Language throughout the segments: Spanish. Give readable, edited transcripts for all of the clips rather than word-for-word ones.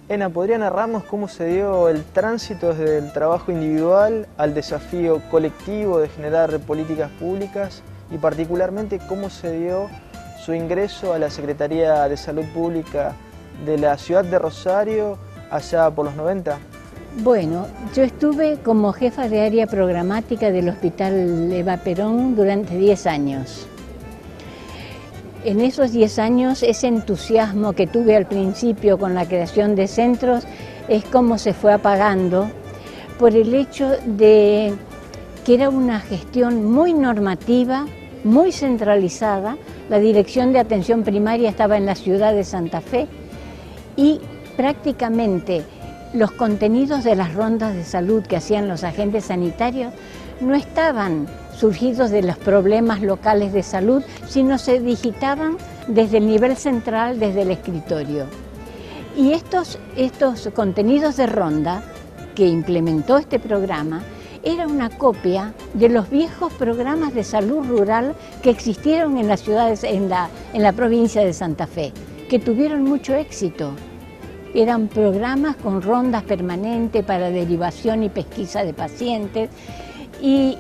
Ena, ¿podría narrarnos cómo se dio el tránsito desde el trabajo individual al desafío colectivo de generar políticas públicas y particularmente cómo se dio su ingreso a la Secretaría de Salud Pública de la ciudad de Rosario allá por los 90? Bueno, yo estuve como jefa de área programática del Hospital Eva Perón durante 10 años. En esos 10 años, ese entusiasmo que tuve al principio con la creación de centros es como se fue apagando por el hecho de que era una gestión muy normativa, muy centralizada. La Dirección de Atención Primaria estaba en la ciudad de Santa Fe y prácticamente los contenidos de las rondas de salud que hacían los agentes sanitarios no estaban surgidos de los problemas locales de salud, sino se digitaban desde el nivel central, desde el escritorio. Y estos contenidos de ronda que implementó este programa era una copia de los viejos programas de salud rural que existieron en las ciudades, en la provincia de Santa Fe, que tuvieron mucho éxito. Eran programas con rondas permanentes para derivación y pesquisa de pacientes. Y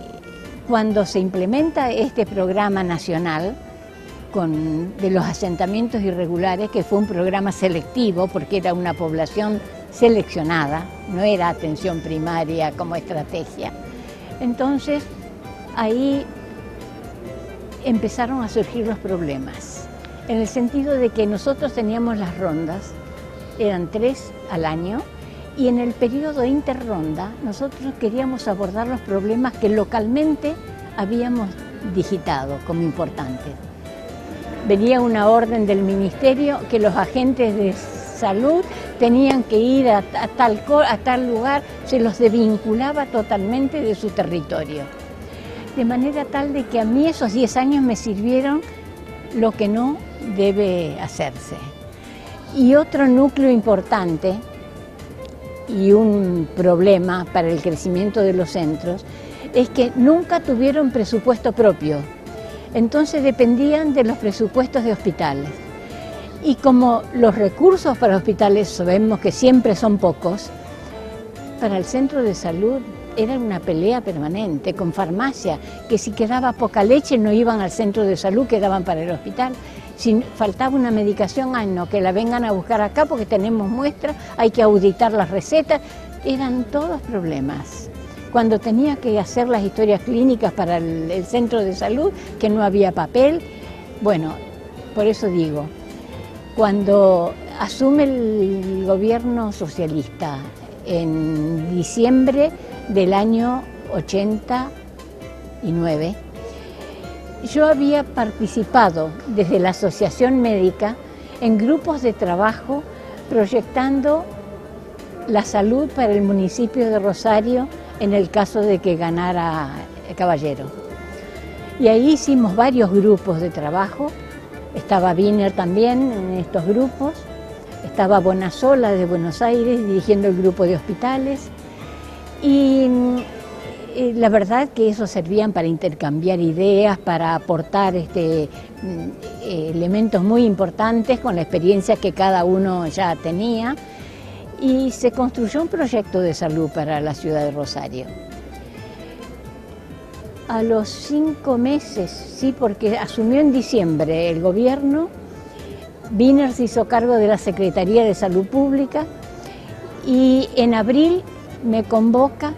cuando se implementa este programa nacional de los asentamientos irregulares, que fue un programa selectivo porque era una población seleccionada, no era atención primaria como estrategia, entonces ahí empezaron a surgir los problemas, en el sentido de que nosotros teníamos las rondas, eran 3 al año, y en el periodo interronda nosotros queríamos abordar los problemas que localmente habíamos digitado como importantes. Venía una orden del ministerio que los agentes de salud tenían que ir a tal lugar, se los desvinculaba totalmente de su territorio. De manera tal de que a mí esos 10 años me sirvieron lo que no debe hacerse. Y otro núcleo importante y un problema para el crecimiento de los centros es que nunca tuvieron presupuesto propio, entonces dependían de los presupuestos de hospitales. Y como los recursos para hospitales sabemos que siempre son pocos, para el centro de salud era una pelea permanente con farmacia, que si quedaba poca leche no iban al centro de salud, quedaban para el hospital. Si faltaba una medicación, ay no, que la vengan a buscar acá porque tenemos muestras, hay que auditar las recetas. Eran todos problemas. Cuando tenía que hacer las historias clínicas para el centro de salud, que no había papel. Bueno, por eso digo, cuando asume el gobierno socialista en diciembre del año 89, yo había participado desde la Asociación Médica en grupos de trabajo proyectando la salud para el municipio de Rosario en el caso de que ganara Caballero. Y ahí hicimos varios grupos de trabajo, estaba Wiener también en estos grupos, estaba Bonasola de Buenos Aires dirigiendo el grupo de hospitales y la verdad que eso servían para intercambiar ideas, para aportar elementos muy importantes con la experiencia que cada uno ya tenía, y se construyó un proyecto de salud para la ciudad de Rosario. A los 5 meses, sí, porque asumió en diciembre el gobierno, Wiener se hizo cargo de la Secretaría de Salud Pública y en abril me convoca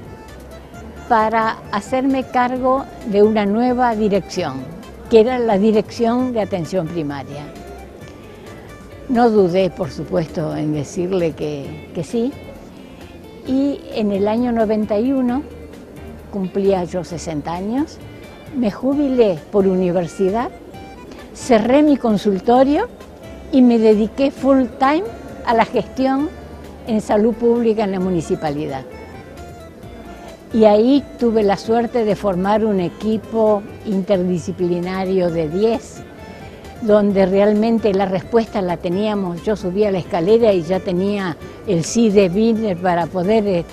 para hacerme cargo de una nueva dirección, que era la Dirección de Atención Primaria. No dudé, por supuesto, en decirle que sí, y en el año 91, cumplía yo 60 años, me jubilé por universidad, cerré mi consultorio y me dediqué full time a la gestión en salud pública en la municipalidad. Y ahí tuve la suerte de formar un equipo interdisciplinario de 10, donde realmente la respuesta la teníamos. Yo subía la escalera y ya tenía el sí de Wiener para poder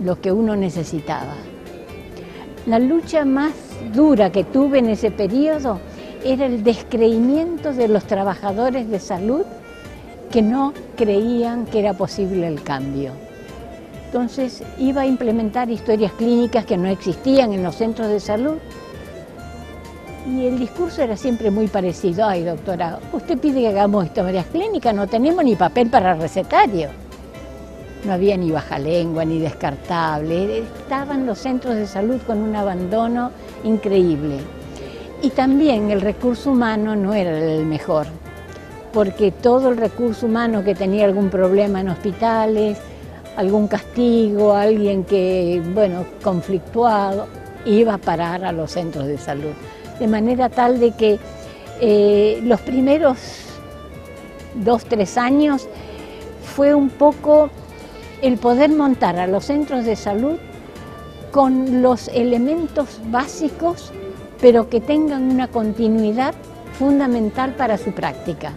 lo que uno necesitaba. La lucha más dura que tuve en ese periodo era el descreimiento de los trabajadores de salud que no creían que era posible el cambio. Entonces iba a implementar historias clínicas que no existían en los centros de salud. Y el discurso era siempre muy parecido. Ay, doctora, usted pide que hagamos historias clínicas, no tenemos ni papel para recetario. No había ni bajalengua, ni descartable. Estaban los centros de salud con un abandono increíble. Y también el recurso humano no era el mejor, porque todo el recurso humano que tenía algún problema en hospitales, algún castigo, alguien que, bueno, conflictuado, iba a parar a los centros de salud. De manera tal de que los primeros 2-3 años fue un poco el poder montar a los centros de salud con los elementos básicos, pero que tengan una continuidad fundamental para su práctica.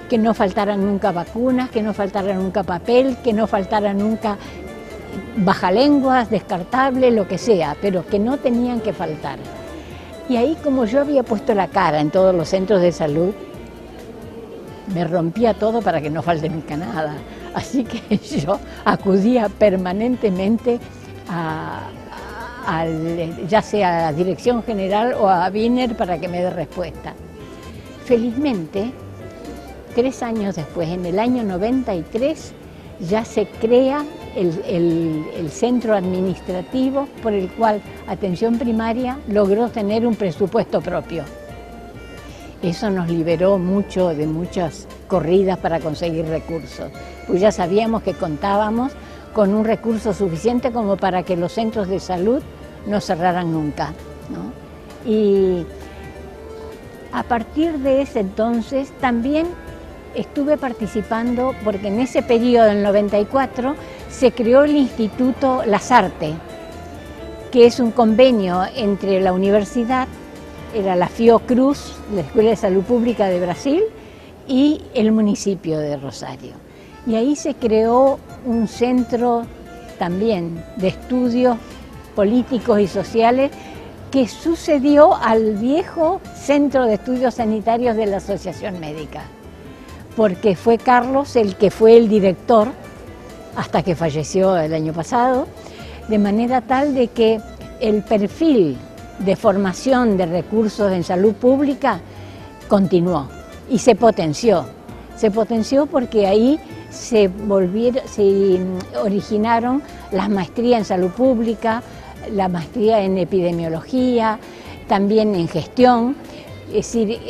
Que no faltaran nunca vacunas, que no faltara nunca papel, que no faltara nunca bajalenguas, descartables, lo que sea, pero que no tenían que faltar. Y ahí, como yo había puesto la cara en todos los centros de salud, me rompía todo para que no falte nunca nada. Así que yo acudía permanentemente ya sea a la Dirección General o a Wiener para que me dé respuesta. Felizmente, 3 años después, en el año 93, ya se crea el centro administrativo por el cual Atención Primaria logró tener un presupuesto propio. Eso nos liberó mucho de muchas corridas para conseguir recursos, pues ya sabíamos que contábamos con un recurso suficiente como para que los centros de salud no cerraran nunca, ¿no? Y a partir de ese entonces también estuve participando, porque en ese periodo, en el 94, se creó el Instituto Lasarte, que es un convenio entre la universidad, era la Fiocruz, la Escuela de Salud Pública de Brasil, y el municipio de Rosario. Y ahí se creó un centro también de estudios políticos y sociales que sucedió al viejo Centro de Estudios Sanitarios de la Asociación Médica, porque fue Carlos el que fue el director hasta que falleció el año pasado, de manera tal de que el perfil de formación de recursos en salud pública continuó y se potenció. Se potenció porque ahí se originaron las maestrías en salud pública, la maestría en epidemiología, también en gestión, es decir,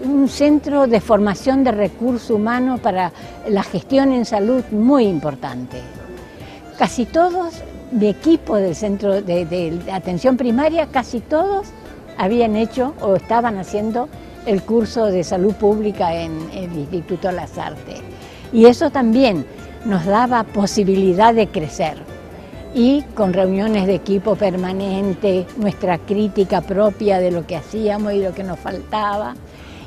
un centro de formación de recursos humanos para la gestión en salud muy importante. Casi todos, mi equipo del centro de atención primaria, casi todos habían hecho o estaban haciendo el curso de salud pública en el Instituto Lasarte. Y eso también nos daba posibilidad de crecer. Y con reuniones de equipo permanente, nuestra crítica propia de lo que hacíamos y lo que nos faltaba.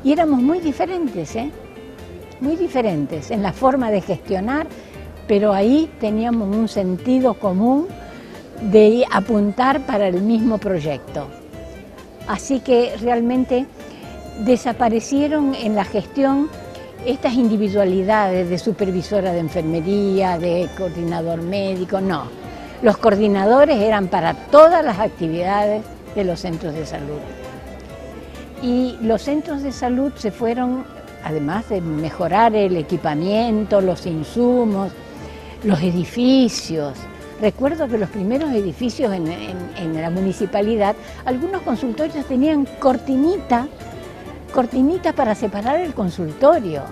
Y éramos muy diferentes, muy diferentes en la forma de gestionar, pero ahí teníamos un sentido común de apuntar para el mismo proyecto. Así que realmente desaparecieron en la gestión estas individualidades de supervisora de enfermería, de coordinador médico, no. Los coordinadores eran para todas las actividades de los centros de salud. Y los centros de salud se fueron, además de mejorar el equipamiento, los insumos, los edificios. Recuerdo que los primeros edificios en la municipalidad, algunos consultorios tenían cortinita para separar el consultorio.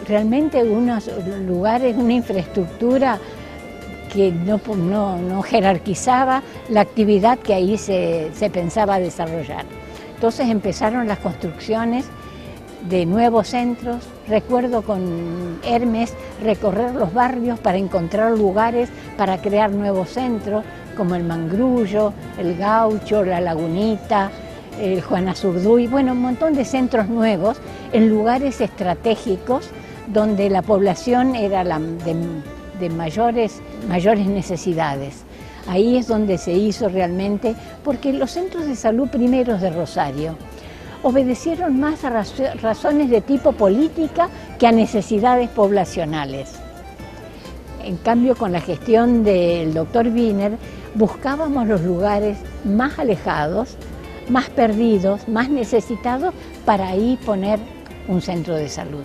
Realmente unos lugares, una infraestructura que no jerarquizaba la actividad que ahí se pensaba desarrollar. Entonces empezaron las construcciones de nuevos centros. Recuerdo con Hermes recorrer los barrios para encontrar lugares para crear nuevos centros, como el Mangrullo, el Gaucho, la Lagunita, el Juana Zurduy, bueno, un montón de centros nuevos en lugares estratégicos donde la población era de mayores necesidades. Ahí es donde se hizo realmente, porque los centros de salud primeros de Rosario obedecieron más a razones de tipo política que a necesidades poblacionales. En cambio, con la gestión del doctor Wiener, buscábamos los lugares más alejados, más perdidos, más necesitados, para ahí poner un centro de salud.